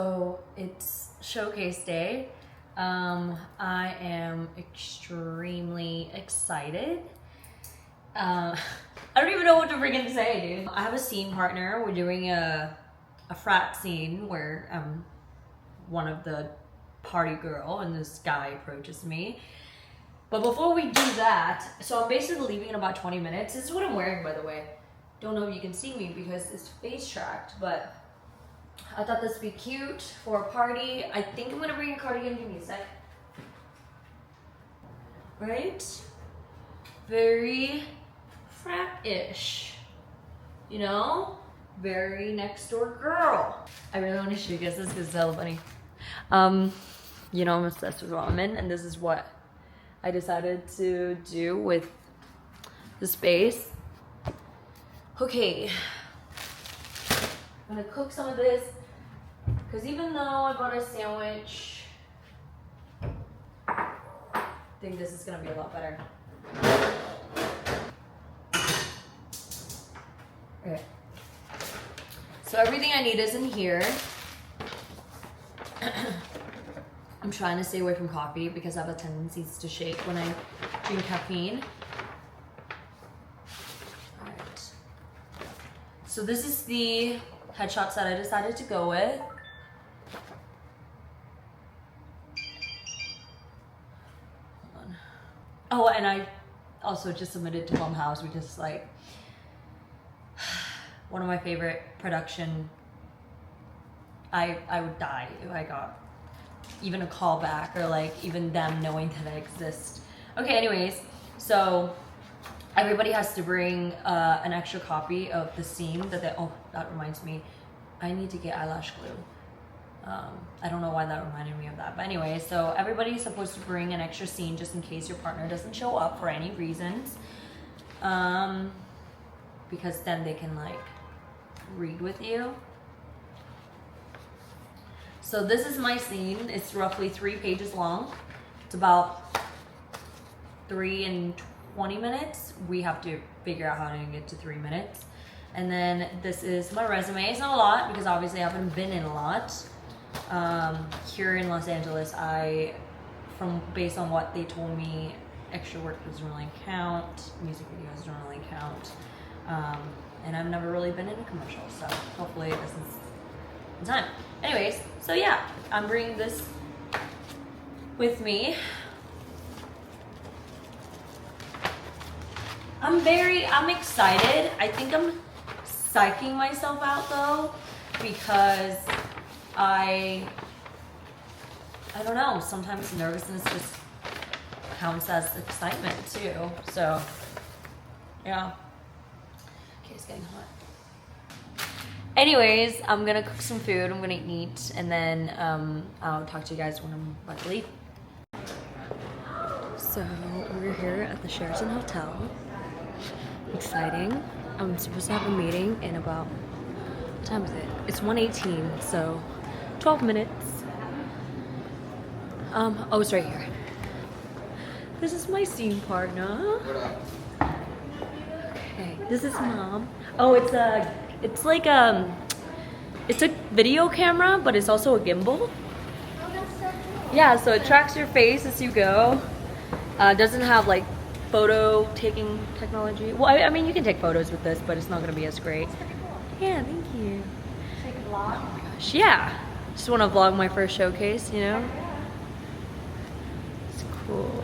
So it's showcase day. I am extremely excited. I don't even know what to freaking say, dude. I have a scene partner. We're doing a frat scene where I'm one of the party girl and this guy approaches me. But before we do that, so I'm basically leaving in about 20 minutes. This is what I'm wearing, by the way. Don't know if you can see me because it's face tracked, but I thought this would be cute for a party. I think I'm gonna bring a cardigan. Give me a sec. Right? Very frat-ish. You know? Very next door girl. I really want to show you guys this because it's hella funny. You know, I'm obsessed with ramen, and this is what I decided to do with the space. Okay. I'm gonna cook some of this because even though I bought a sandwich, I think this is gonna be a lot better. Okay. So everything I need is in here. I'm trying to stay away from coffee because I have a tendency to shake when I drink caffeine. Alright. So this is the headshots that I decided to go with. Hold on. Oh, and I also just submitted to Blumhouse, which is like one of my favorite production. I would die if I got even a call back or like even them knowing that I exist. Okay, anyways, so everybody has to bring an extra copy of the scene that they, oh, that reminds me, I need to get eyelash glue. I don't know why that reminded me of that, but anyway, so everybody's supposed to bring an extra scene just in case your partner doesn't show up for any reasons. Because then they can like read with you. So this is my scene. It's roughly 3 pages long. It's about 3 and 20 minutes. We have to figure out how to get to 3 minutes. And then this is my resume. It's not a lot because obviously I haven't been in a lot. Here in Los Angeles, based on what they told me, extra work doesn't really count. Music videos don't really count. And I've never really been in a commercial, so hopefully this is in time. Anyways, so yeah, I'm bringing this with me. I'm excited. I think I'm psyching myself out though, because I don't know, sometimes nervousness just counts as excitement too. So yeah. Okay, it's getting hot. Anyways, I'm gonna cook some food, I'm gonna eat, and then I'll talk to you guys when I'm about to leave. So we're here at the Sheraton Hotel. Exciting. I'm supposed to have a meeting in about, what time is it? It's 1:18, so 12 minutes. Oh, it's right here. This is my scene partner. Okay, this is mom. Oh, it's like it's a video camera, but it's also a gimbal. Oh, that's so cool. Yeah, so it tracks your face as you go. Doesn't have like photo taking technology. Well, I mean, you can take photos with this, but it's not gonna be as great. That's pretty cool. Yeah, thank you. Take a vlog. Oh my gosh, yeah. Just want to vlog my first showcase, you know? It's cool.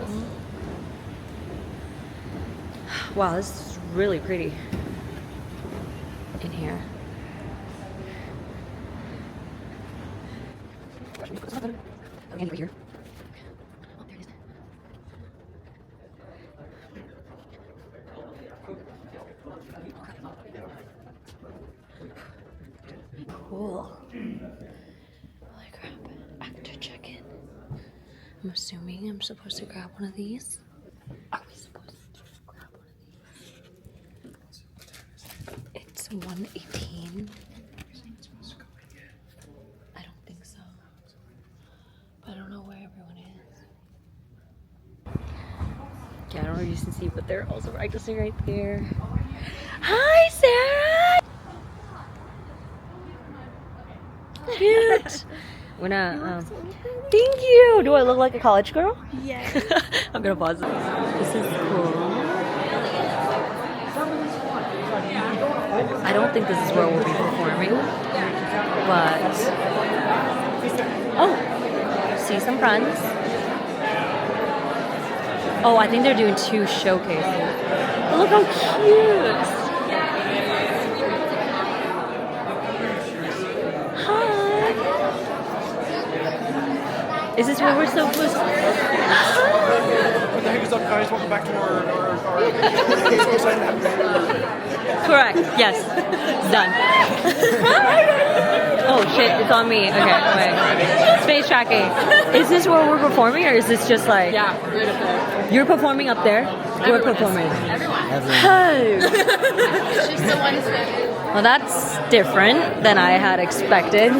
Wow, this is really pretty in here. Over here. Oh, there it is. Cool. Holy crap. Actor check-in. I'm assuming I'm supposed to grab one of these. Are we supposed to grab one of these? It's 1:18. I don't think so. But I don't know where everyone is. Okay, I don't know if you can see, but they're also practicing right there. Hi, Sarah! Cute! We're gonna. Thank you. Do I look like a college girl? Yes. I'm gonna pause it. This is cool. I don't think this is where we'll be performing, but see some friends. Oh, I think they're doing 2 showcases. But look how cute. Is this where we're supposed to? What the heck is up, guys? Welcome back to our Correct. Yes. Done. Oh shit! It's on me. Okay. Wait. Space tracking. Is this where we're performing, or is this just like? Yeah, right up there. You're performing up there. We're performing. Everyone. Oh. She's the one standing. Well, that's different than I had expected.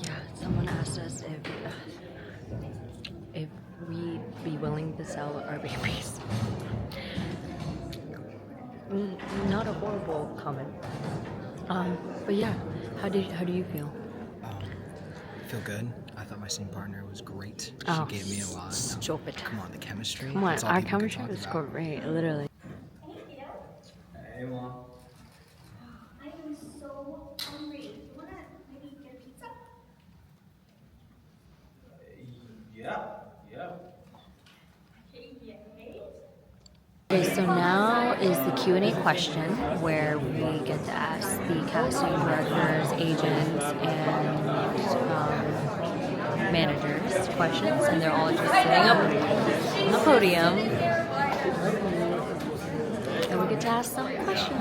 Yeah, someone asked us if we'd be willing to sell our babies. Not a horrible comment. But yeah, how do you feel? I feel good. I thought my scene partner was great. She Oh, gave me a lot. stop it. Come on, the chemistry. Come on, that's all our people can chemistry talk was about. great, literally. Hey, Mom. I am so hungry. You wanna maybe get a pizza? Yeah. Okay, so now is the Q&A question where we get to ask the casting directors, agents, and managers questions, and they're all just sitting up on the podium, and we get to ask them questions.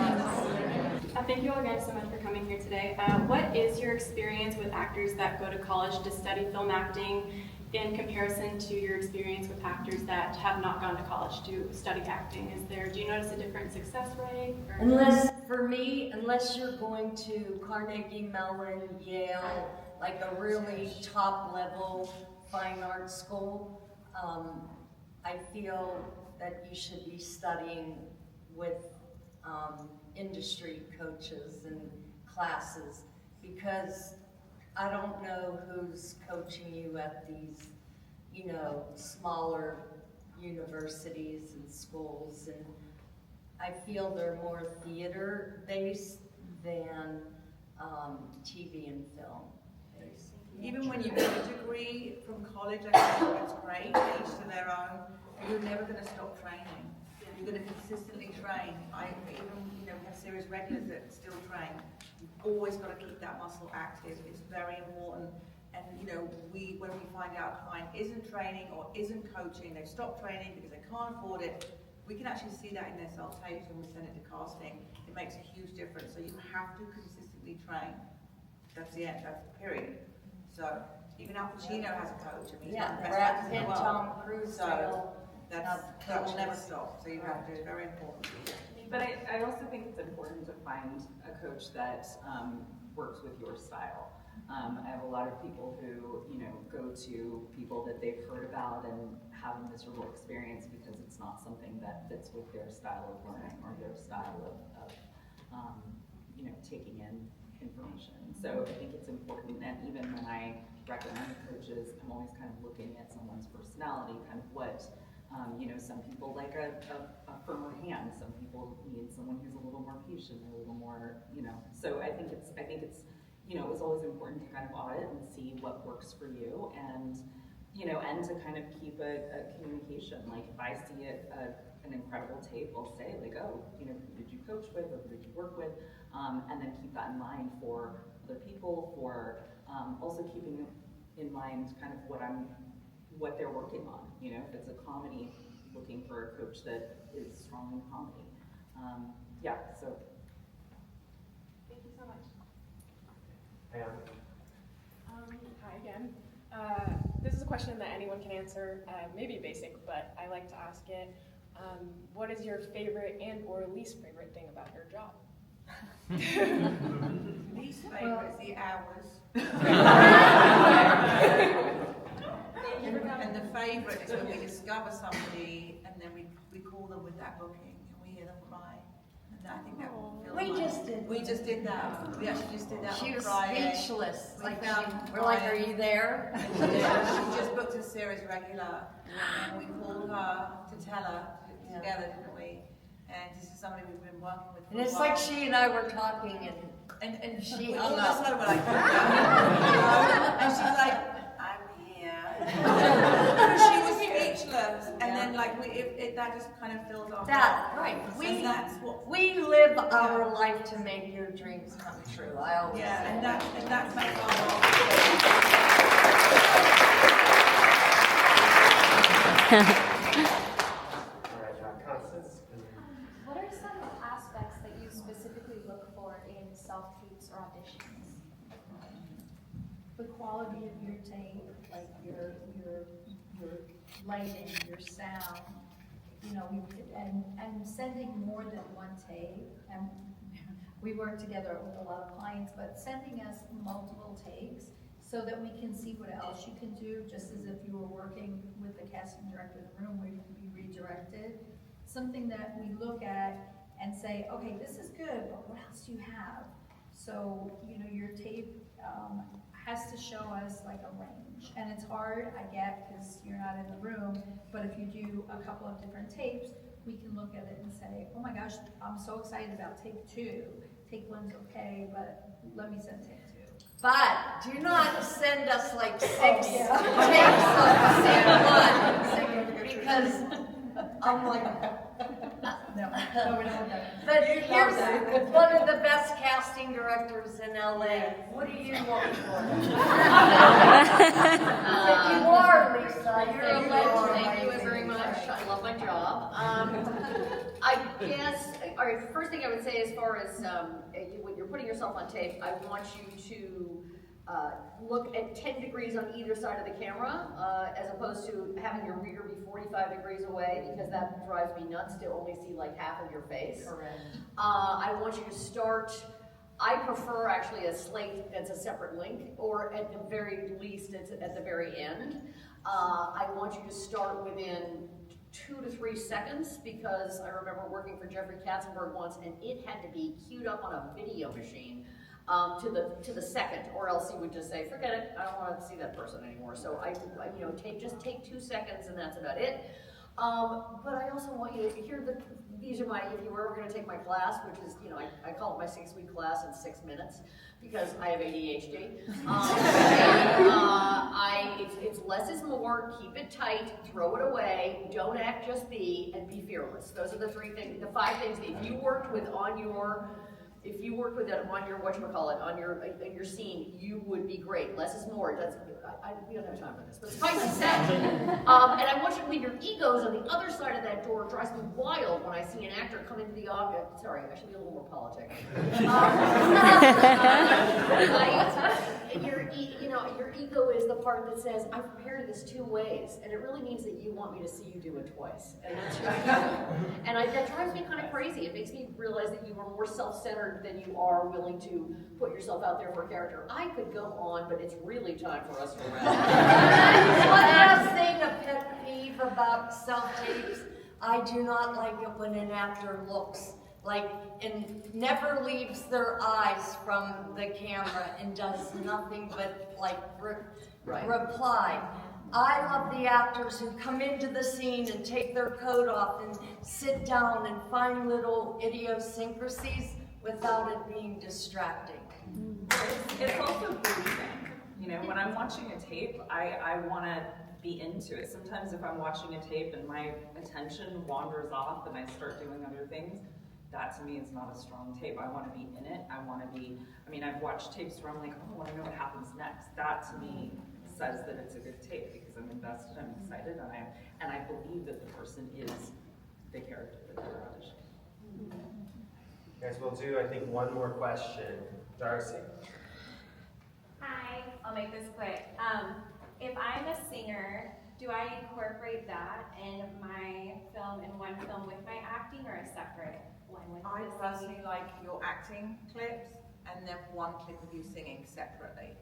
Thank you all guys so much for coming here today. What is your experience with actors that go to college to study film acting in comparison to your experience with actors that have not gone to college to study acting? Do you notice a different success rate? Or? Unless you're going to Carnegie Mellon, Yale, like a really top level fine arts school, I feel that you should be studying with industry coaches and classes, because I don't know who's coaching you at these, smaller universities and schools, and I feel they're more theater based than TV and film based. Even when you get a degree from college, I think that's great, each to their own. You're never going to stop training. You're going to consistently train. We have series regulars that still train. You've always got to keep that muscle active. It's very important. And when we find out a client isn't training or isn't coaching, they've stopped training because they can't afford it, we can actually see that in their self-tapes when we send it to casting. It makes a huge difference. So you have to consistently train. That's the end, that's the period. So even Al Pacino has a coach. I mean, he's one of the best Brad actors in the Pitt, world. Tom Cruise, So that will never coaches. stop. So you have to, it's very important. But I also think it's important to find a coach that works with your style. I have a lot of people who, go to people that they've heard about and have a miserable experience because it's not something that fits with their style of learning or their style of taking in information. So I think it's important, and even when I recommend coaches, I'm always kind of looking at someone's personality, kind of what, some people like a firmer hand, some people need someone who's a little more patient, a little more, so I think it's it's always important to kind of audit and see what works for you, and and to kind of keep a communication. Like if I see an incredible tape, I'll say like, oh, who did you coach with or who did you work with, and then keep that in mind for other people, for also keeping in mind kind of what they're working on. If it's a comedy, looking for a coach that is strong in comedy. So. Thank you so much. Hi again. This is a question that anyone can answer. Maybe basic, but I like to ask it. What is your favorite and or least favorite thing about your job? Least favorite is the hours. And the favorite is when we discover somebody and then we call them with that booking and we hear them cry. And I think that feels We like- just did. We just did that. We actually just did that She on was Friday. speechless. We Like found we're like, are Brian. you there? She just booked a series regular, and we called her to tell her together, didn't we? And this is somebody we've been working with for And a it's while. like she and I were talking, And she we hung all of a up. sudden were like, and she's like, I'm here. She was speechless, and then like that just kind of filled our That, heart. right. And that's what. We live our life to make your dreams come true. I always Yeah, say and that. that's makes our world. Constance. What are some aspects that you specifically look for in self-tapes or auditions? The quality of your tape, like your lighting, your sound, you know, and sending more than one tape. And we work together with a lot of clients, but sending us multiple takes so that we can see what else you can do, just as if you were working with the casting director in the room where you can be redirected. Something that we look at and say, okay, this is good, but what else do you have? So, you know, your tape has to show us like a range. And it's hard, I get, because you're not in the room, but if you do a couple of different tapes, we can look at it and say, oh my gosh, I'm so excited about tape 2. Take 1's okay, but let me send tape 2. But do not send us like 6 yeah. tapes of scene 1, because I'm like, No, we don't want that. but here's one of the best casting directors in LA. What do you want for? You are, Lisa. You're a legend. Thank you very much. I love my job. I guess, all right, the first thing I would say as far as when you're putting yourself on tape, I want you to look at 10 degrees on either side of the camera, as opposed to having your rear be 45 degrees away, because that drives me nuts to only see like half of your face. Correct. I want you to start, I prefer actually a slate that's a separate link, or at the very least, it's at the very end. I want you to start within 2 to 3 seconds, because I remember working for Jeffrey Katzenberg once, and it had to be queued up on a video machine to the second, or else he would just say, forget it, I don't want to see that person anymore. So I you know, just take 2 seconds, and that's about it. But I also want you to hear these are my, if you were ever going to take my class, which is, you know, I call it my 6-week class in 6 minutes, because I have ADHD. It's less is more, keep it tight, throw it away, don't act, just be, and be fearless. Those are the 3 things, the 5 things that if you worked with on your, whatchamacallit, on your scene, you would be great. Less is more. We don't have time for this, but suffice to say. And I want you to leave your egos on the other side of that door. It drives me wild when I see an actor come into the office. Sorry, I should be a little more politic. Your ego is the part that says, I've prepared this 2 ways, and it really means that you want me to see you do it twice. And that's your ego. And that drives me kind of crazy. It makes me realize that you are more self-centered than you are willing to put yourself out there for a character. I could go on, but it's really time for us to wrap. One last thing, a pet peeve about self-tapes. I do not like it when an actor looks like, and never leaves their eyes from the camera and does nothing but like reply. I love the actors who come into the scene and take their coat off and sit down and find little idiosyncrasies without it being distracting. It's also breathing. You know, when I'm watching a tape, I want to be into it. Sometimes if I'm watching a tape and my attention wanders off and I start doing other things, that to me is not a strong tape. I want to be in it. I want to be, I've watched tapes where I'm like, oh, I want to know what happens next. That to me says that it's a good tape, because I'm invested, I'm excited, and I believe that the person is the character that they're auditioning. Guys, we'll do, I think, one more question. Darcy. Hi, I'll make this quick. If I'm a singer, do I incorporate that in my film, in one film with my acting, or a separate one with I the personally singing? like your acting clips, and then one clip of you singing separately.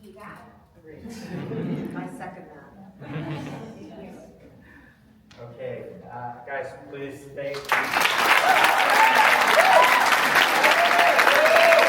You got it. Agreed. I second that. Okay, guys, please thank you.